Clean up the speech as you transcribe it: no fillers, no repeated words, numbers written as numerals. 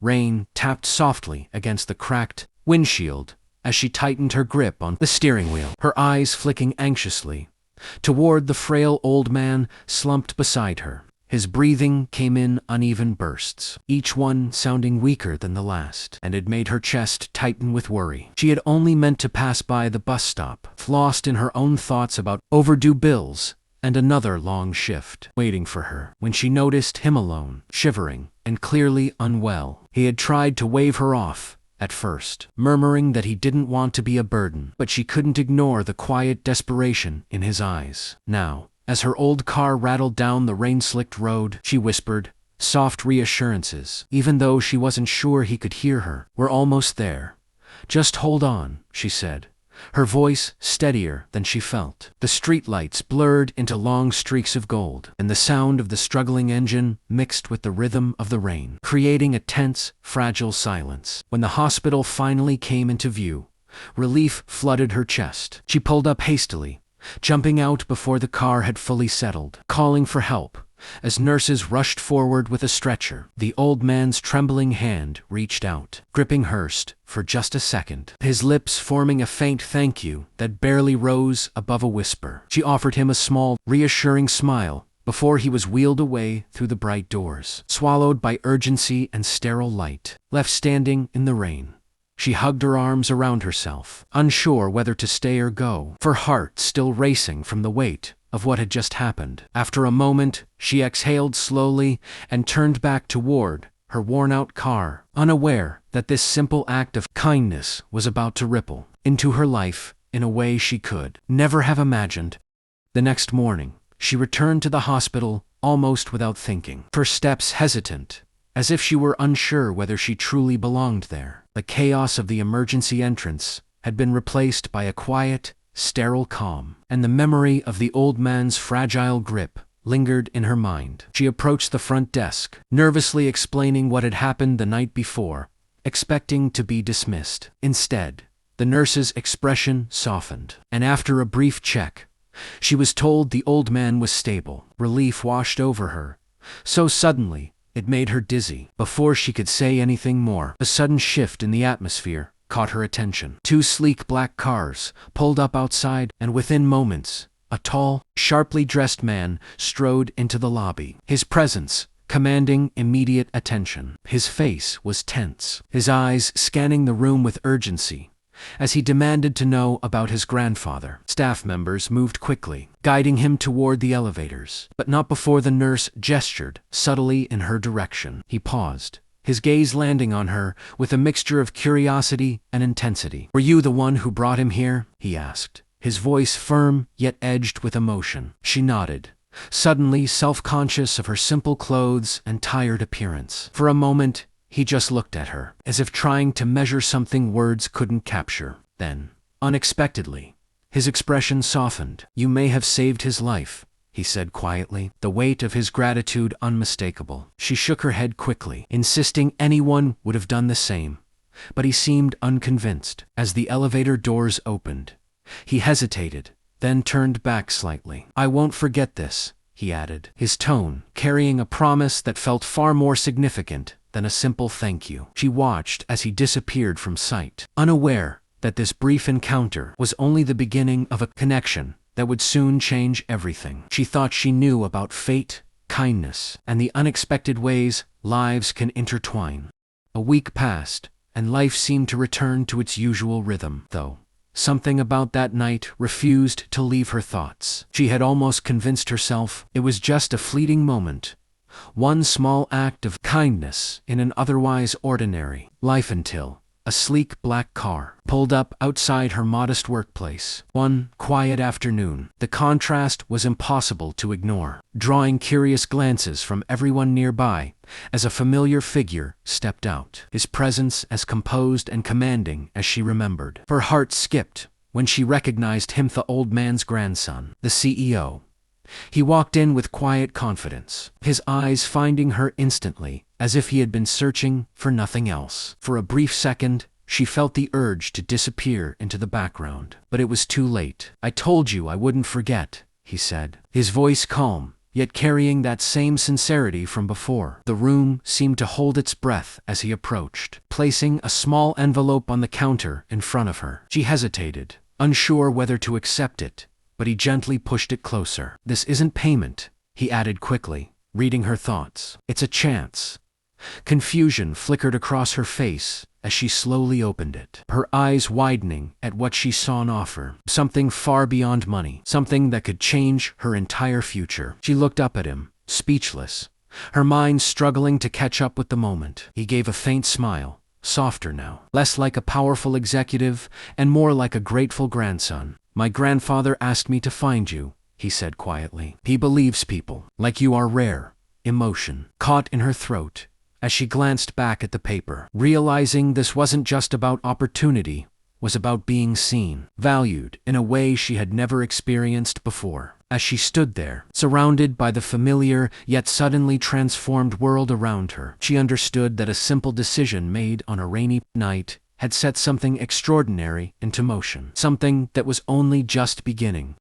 Rain tapped softly against the cracked windshield as she tightened her grip on the steering wheel, her eyes flicking anxiously toward the frail old man slumped beside her. His breathing came in uneven bursts, each one sounding weaker than the last, and it made her chest tighten with worry. She had only meant to pass by the bus stop, lost in her own thoughts about overdue bills and another long shift waiting for her, when she noticed him alone, shivering and clearly unwell. He had tried to wave her off at first, murmuring that he didn't want to be a burden, but she couldn't ignore the quiet desperation in his eyes. Now, as her old car rattled down the rain-slicked road, she whispered soft reassurances, even though she wasn't sure he could hear her. "We're almost there. Just hold on," she said, her voice steadier than she felt. The streetlights blurred into long streaks of gold, and the sound of the struggling engine mixed with the rhythm of the rain, creating a tense, fragile silence. When the hospital finally came into view, relief flooded her chest. She pulled up hastily, jumping out before the car had fully settled, calling for help as nurses rushed forward with a stretcher. The old man's trembling hand reached out, gripping hers for just a second, his lips forming a faint thank you that barely rose above a whisper. She offered him a small, reassuring smile before he was wheeled away through the bright doors, swallowed by urgency and sterile light. Left standing in the rain, she hugged her arms around herself, unsure whether to stay or go, her heart still racing from the weight of what had just happened. After a moment, she exhaled slowly and turned back toward her worn-out car, unaware that this simple act of kindness was about to ripple into her life in a way she could never have imagined. The next morning, she returned to the hospital almost without thinking, her steps hesitant, as if she were unsure whether she truly belonged there. The chaos of the emergency entrance had been replaced by a quiet, sterile calm, and the memory of the old man's fragile grip lingered in her mind. She approached the front desk, nervously explaining what had happened the night before, expecting to be dismissed. Instead, the nurse's expression softened, and after a brief check, she was told the old man was stable. Relief washed over her, so suddenly it made her dizzy. Before she could say anything more, a sudden shift in the atmosphere caught her attention. Two sleek black cars pulled up outside, and within moments, a tall, sharply dressed man strode into the lobby, his presence commanding immediate attention. His face was tense, his eyes scanning the room with urgency as he demanded to know about his grandfather. Staff members moved quickly, guiding him toward the elevators, but not before the nurse gestured subtly in her direction. He paused, his gaze landing on her with a mixture of curiosity and intensity. "Were you the one who brought him here?" he asked, his voice firm yet edged with emotion. She nodded, suddenly self-conscious of her simple clothes and tired appearance. For a moment, he just looked at her, as if trying to measure something words couldn't capture. Then, unexpectedly, his expression softened. "You may have saved his life," he said quietly, the weight of his gratitude unmistakable. She shook her head quickly, insisting anyone would have done the same, but he seemed unconvinced. As the elevator doors opened, he hesitated, then turned back slightly. "I won't forget this," he added, his tone carrying a promise that felt far more significant than a simple thank you. She watched as he disappeared from sight, unaware that this brief encounter was only the beginning of a connection that would soon change everything. She thought she knew about fate, kindness, and the unexpected ways lives can intertwine. A week passed, and life seemed to return to its usual rhythm, though something about that night refused to leave her thoughts. She had almost convinced herself it was just a fleeting moment, one small act of kindness in an otherwise ordinary life, until a sleek black car pulled up outside her modest workplace. One quiet afternoon, the contrast was impossible to ignore, drawing curious glances from everyone nearby as a familiar figure stepped out, his presence as composed and commanding as she remembered. Her heart skipped when she recognized him, the old man's grandson, the CEO. He walked in with quiet confidence, his eyes finding her instantly, as if he had been searching for nothing else. For a brief second, she felt the urge to disappear into the background, but it was too late. "I told you I wouldn't forget," he said, his voice calm, yet carrying that same sincerity from before. The room seemed to hold its breath as he approached, placing a small envelope on the counter in front of her. She hesitated, unsure whether to accept it, but he gently pushed it closer. "This isn't payment," he added quickly, reading her thoughts. "It's a chance." Confusion flickered across her face as she slowly opened it, her eyes widening at what she saw on offer. Something far beyond money, something that could change her entire future. She looked up at him, speechless, her mind struggling to catch up with the moment. He gave a faint smile, softer now, less like a powerful executive and more like a grateful grandson. "My grandfather asked me to find you," he said quietly. "He believes people like you are rare." Emotion caught in her throat as she glanced back at the paper, realizing this wasn't just about opportunity, was about being seen, valued in a way she had never experienced before. As she stood there, surrounded by the familiar yet suddenly transformed world around her, she understood that a simple decision made on a rainy night had set something extraordinary into motion, something that was only just beginning.